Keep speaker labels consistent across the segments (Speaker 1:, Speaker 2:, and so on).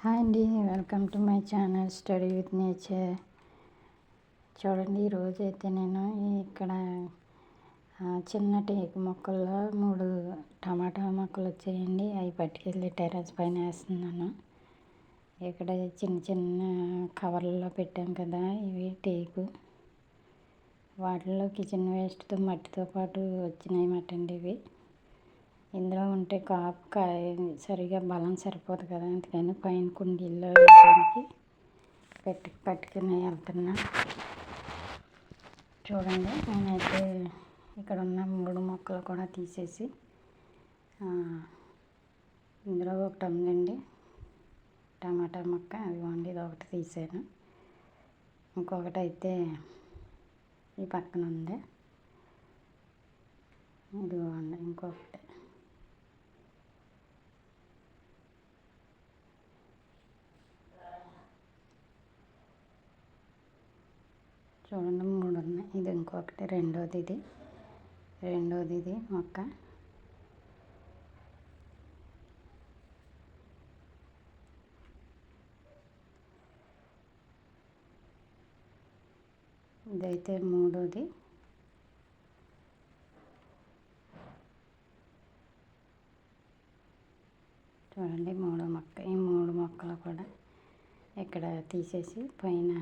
Speaker 1: Hi అండి, welcome to my channel study with nature. చూడండి, ఈరోజైతే నేను ఇక్కడ చిన్న టేకు మొక్కల్లో 3 టమాటా మొక్కలు వచ్చాయండి. అవి పట్టుకెళ్ళి టెర్రస్ పైన వేస్తున్నాను. ఇక్కడ చిన్న చిన్న కవర్లలో పెట్టాం కదా, ఇవి టేకు. వాటిల్లో కిచెన్ వేస్ట్తో మట్టితో పాటు వచ్చినాయి అన్నమాట ఇవి. ఇందులో ఉంటే కాయ సరిగా బలం సరిపోదు కదా, అందుకని పైన కుండీల్లో వేయడానికి పట్టుకుని వెళ్తున్నా. చూడండి, నేనైతే ఇక్కడ ఉన్న 3 మొక్కలు కూడా తీసేసి ఇందులో ఒకటి ఉందండి టమాటా మొక్క, అదిగోండి ఇది ఒకటి తీసాను. ఇంకొకటి అయితే ఈ పక్కన ఉంది, ఇదిగోండి ఇంకొకటి. చూడండి 3 ఉన్నాయి. ఇది ఇంకొకటి, రెండోది ఇది మొక్క. ఇదైతే మూడోది. చూడండి ఈ 3 మొక్కలు కూడా ఇక్కడ తీసేసి పైన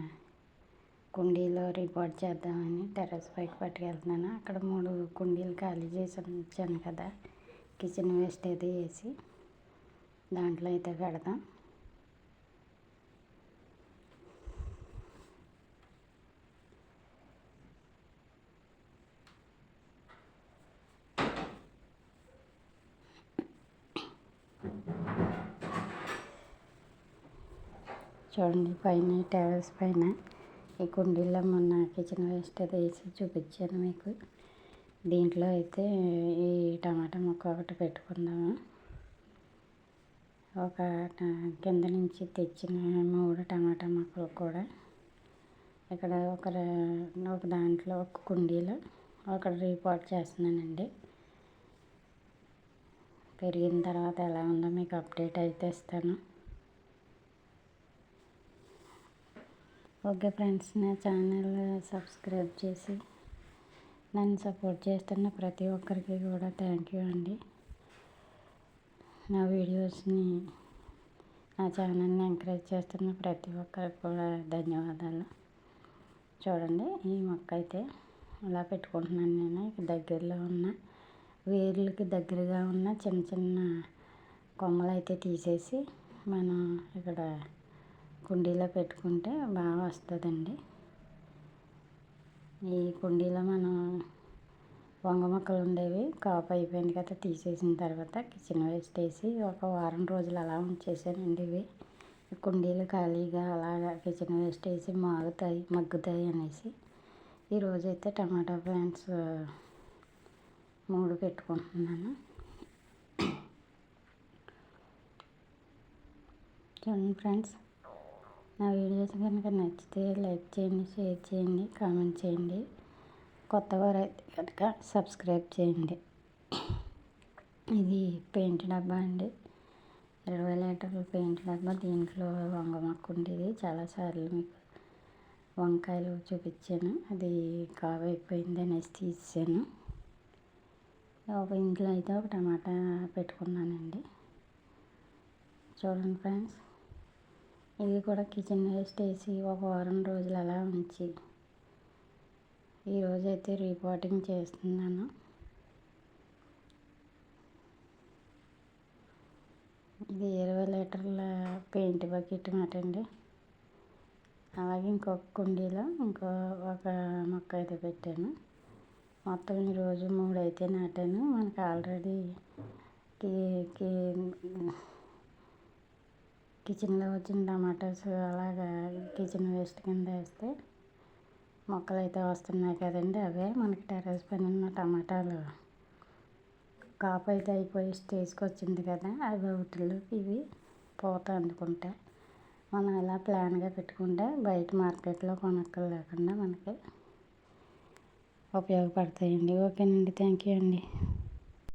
Speaker 1: కుండీలో రిపోర్ట్ చేద్దామని టెర్రస్ పైకి పట్టుకెళ్తున్నాను. అక్కడ 3 కుండీలు ఖాళీ చేసి ఉంచాను కదా, కిచెన్ వేస్ట్ అయితే వేసి దాంట్లో అయితే పెడదాం. చూడండి, పైన టెర్రస్ పైన ఈ కుండీల్లో మొన్న కిచెన్ వేస్ట్ అది వేసి చూపించాను మీకు. దీంట్లో అయితే ఈ టమాటా మొక్క ఒకటి పెట్టుకుందాము. ఒక కింద నుంచి తెచ్చిన 3 టమాటా మొక్కలు కూడా ఇక్కడ ఒక దాంట్లో ఒక కుండీలో ఒకటి రీపాట్ చేస్తున్నానండి. పెరిగిన తర్వాత ఎలా ఉందో మీకు అప్డేట్ అయితే ఇస్తాను. ఓకే ఫ్రెండ్స్, నా ఛానల్ సబ్స్క్రైబ్ చేసి నన్ను సపోర్ట్ చేస్తున్న ప్రతి ఒక్కరికి కూడా థ్యాంక్ యూ అండి. నా వీడియోస్ని, నా ఛానల్ని ఎంకరేజ్ చేస్తున్న ప్రతి ఒక్కరికి కూడా ధన్యవాదాలు. చూడండి, ఈ మొక్క అయితే ఇలా పెట్టుకుంటున్నాను నేను. దగ్గరలో ఉన్న వేర్లకి దగ్గరగా ఉన్న చిన్న చిన్న కొమ్మలు అయితే తీసేసి మనం ఇక్కడ కుండీలో పెట్టుకుంటే బాగా వస్తుందండి. ఈ కుండీలో మనం వంగ మొక్కలు ఉండేవి, కాపు అయిపోయింది కదా, తీసేసిన తర్వాత కిచెన్ వేస్ట్ వేసి ఒక వారం రోజులు అలా ఉంచేసానండి. ఇవి కుండీలు ఖాళీగా అలాగా కిచెన్ వేస్ట్ వేసి మగ్గుతాయి అనేసి ఈరోజైతే టమాటా ప్లాంట్స్ 3 పెట్టుకుంటున్నాను. చూడండి ఫ్రెండ్స్, నా వీడియోస్ కనుక నచ్చితే లైక్ చేయండి, షేర్ చేయండి, కామెంట్ చేయండి. కొత్తవారు అయితే కనుక సబ్స్క్రైబ్ చేయండి. ఇది పెయింట్ డబ్బా అండి, 20 లీటర్ల పెయింట్ డబ్బా. దీంట్లో వంగ మొక్క ఉండేది. చాలాసార్లు మీకు వంకాయలు చూపించాను, అది కావు అయిపోయింది అనేసి తీసాను. ఇంట్లో అయితే ఒక టమాటా పెట్టుకున్నానండి. చూడండి ఫ్రెండ్స్, ఇది కూడా కిచెన్ వేస్ట్ వేసి ఒక వారం రోజులు అలా ఉంచి ఈరోజైతే రీపాటింగ్ చేస్తున్నాను. ఇది 20 లీటర్ల పెయింట్ బకెట్ మాట అండి. అలాగే ఇంకొక కుండీలో ఒక మొక్క అయితే పెట్టాను. మొత్తం ఈరోజు 3 అయితే నాటాను. మనకు ఆల్రెడీ కిచెన్లో వచ్చిన టమాటాస్ అలాగా కిచెన్ వేస్ట్ కింద వేస్తే మొక్కలు అయితే వస్తున్నాయి కదండి. అవే మనకి టెర్రస్ పైన ఉన్న టమాటాలు కాపు అయితే అయిపోయి స్టేజ్కి వచ్చింది కదా, అవి అవుట్లోకి ఇవి పూత అందుకుంటే మనం ఎలా ప్లాన్గా పెట్టుకుంటే బయట మార్కెట్లో కొనక్కలు లేకుండా మనకి ఉపయోగపడతాయండి. ఓకేనండి, థ్యాంక్ యూ అండి.